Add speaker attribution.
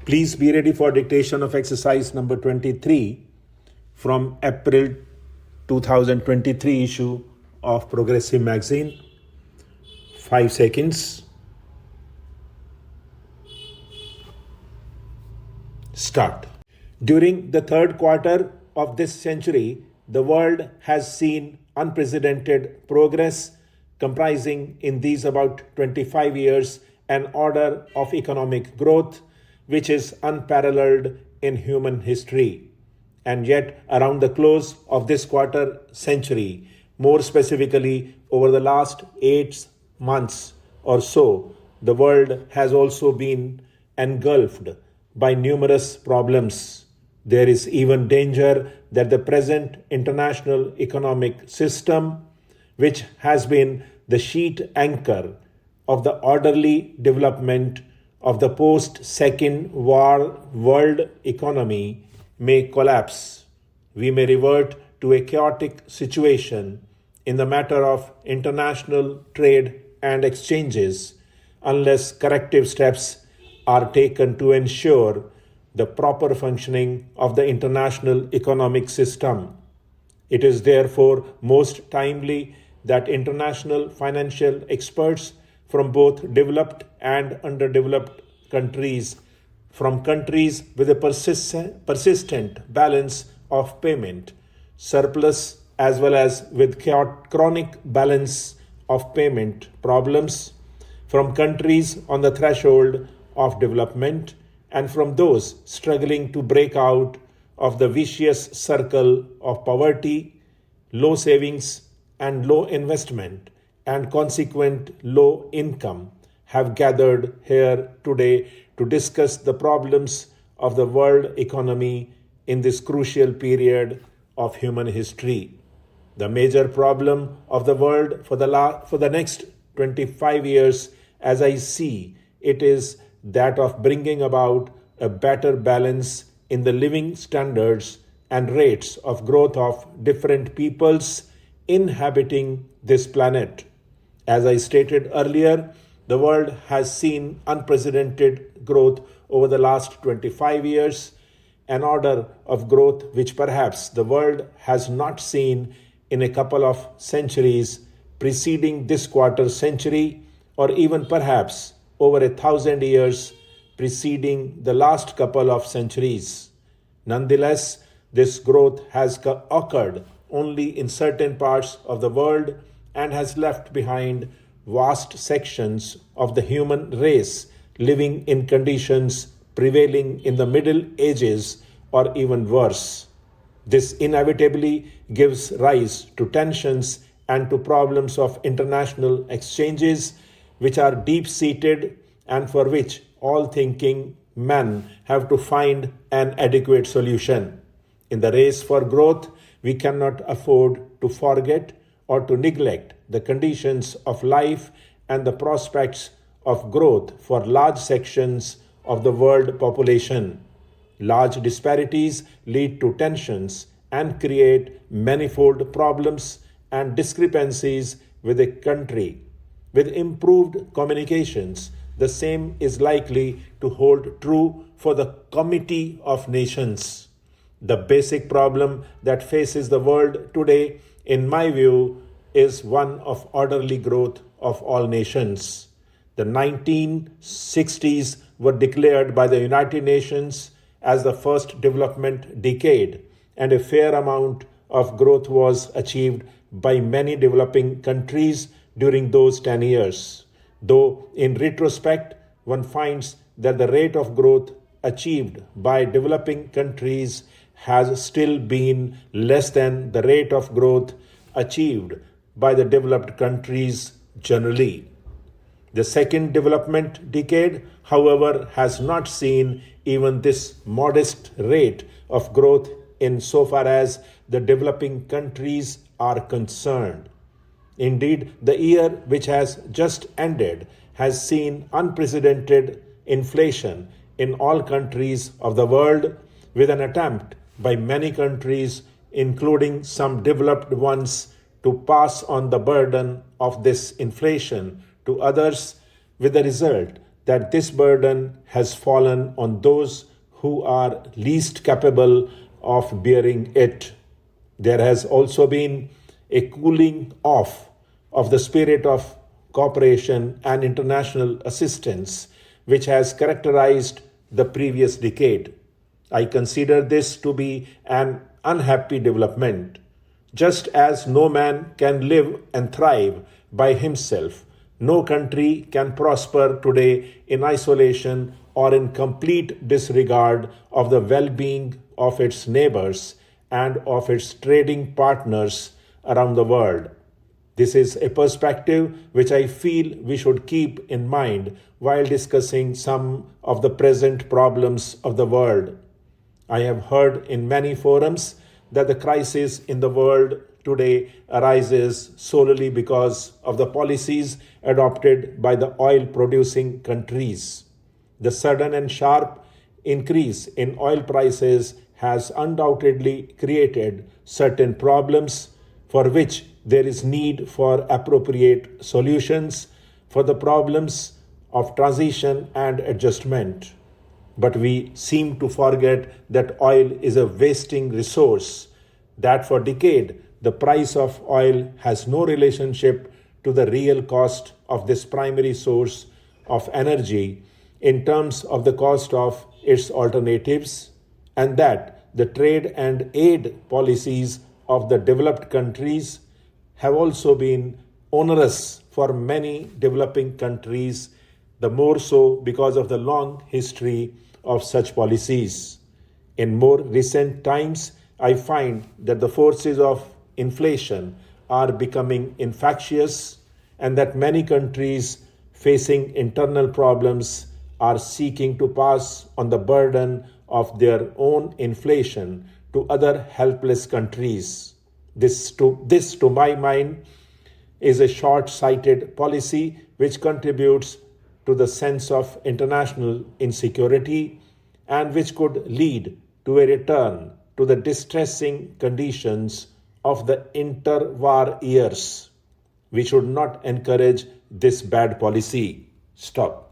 Speaker 1: Please be ready for dictation of exercise number 23 from April 2023 issue of Progressive Magazine. 5 seconds. Start. During the third quarter of this century, the world has seen unprecedented progress, comprising in these about 25 years an order of economic growth which is unparalleled in human history. And yet, around the close of this quarter century, more specifically over the last 8 months or so, the world has also been engulfed by numerous problems. There is even danger that the present international economic system, which has been the sheet anchor of the orderly development of the post-Second War world economy, may collapse. We may revert to a chaotic situation in the matter of international trade and exchanges unless corrective steps are taken to ensure the proper functioning of the international economic system. It is therefore most timely that international financial experts from both developed and underdeveloped countries, from countries with a persistent balance of payment, surplus as well as with chronic balance of payment problems, from countries on the threshold of development, and from those struggling to break out of the vicious circle of poverty, low savings, and low investment, and consequent low income, have gathered here today to discuss the problems of the world economy in this crucial period of human history. The major problem of the world for the next 25 years, as I see it, is that of bringing about a better balance in the living standards and rates of growth of different peoples inhabiting this planet. As I stated earlier, the world has seen unprecedented growth over the last 25 years, an order of growth which perhaps the world has not seen in a couple of centuries preceding this quarter century, or even perhaps over 1,000 years preceding the last couple of centuries. Nonetheless, this growth has occurred only in certain parts of the world and has left behind vast sections of the human race living in conditions prevailing in the Middle Ages or even worse. This inevitably gives rise to tensions and to problems of international exchanges which are deep-seated and for which all thinking men have to find an adequate solution. In the race for growth, we cannot afford to forget or to neglect the conditions of life and the prospects of growth for large sections of the world population. Large disparities lead to tensions and create manifold problems and discrepancies with a country. With improved communications, the same is likely to hold true for the Committee of Nations. The basic problem that faces the world today, in my view, is one of orderly growth of all nations. The 1960s were declared by the United Nations as the first development decade, and a fair amount of growth was achieved by many developing countries during those 10 years. Though in retrospect, one finds that the rate of growth achieved by developing countries has still been less than the rate of growth achieved by the developed countries generally. The second development decade, however, has not seen even this modest rate of growth insofar as the developing countries are concerned. Indeed, the year which has just ended has seen unprecedented inflation in all countries of the world, with an attempt by many countries, including some developed ones, to pass on the burden of this inflation to others, with the result that this burden has fallen on those who are least capable of bearing it. There has also been a cooling off of the spirit of cooperation and international assistance, which has characterized the previous decade. I consider this to be an unhappy development. Just as no man can live and thrive by himself, no country can prosper today in isolation or in complete disregard of the well being of its neighbors and of its trading partners around the world. This is a perspective which I feel we should keep in mind while discussing some of the present problems of the world. I have heard in many forums that the crisis in the world today arises solely because of the policies adopted by the oil producing countries. The sudden and sharp increase in oil prices has undoubtedly created certain problems for which there is need for appropriate solutions for the problems of transition and adjustment. But we seem to forget that oil is a wasting resource, that for decades the price of oil has no relationship to the real cost of this primary source of energy in terms of the cost of its alternatives, and that the trade and aid policies of the developed countries have also been onerous for many developing countries, the more so because of the long history of such policies. In more recent times, I find that the forces of inflation are becoming infectious and that many countries facing internal problems are seeking to pass on the burden of their own inflation to other helpless countries. This, to my mind, is a short-sighted policy which contributes to the sense of international insecurity and which could lead to a return to the distressing conditions of the interwar years. We should not encourage this bad policy. Stop.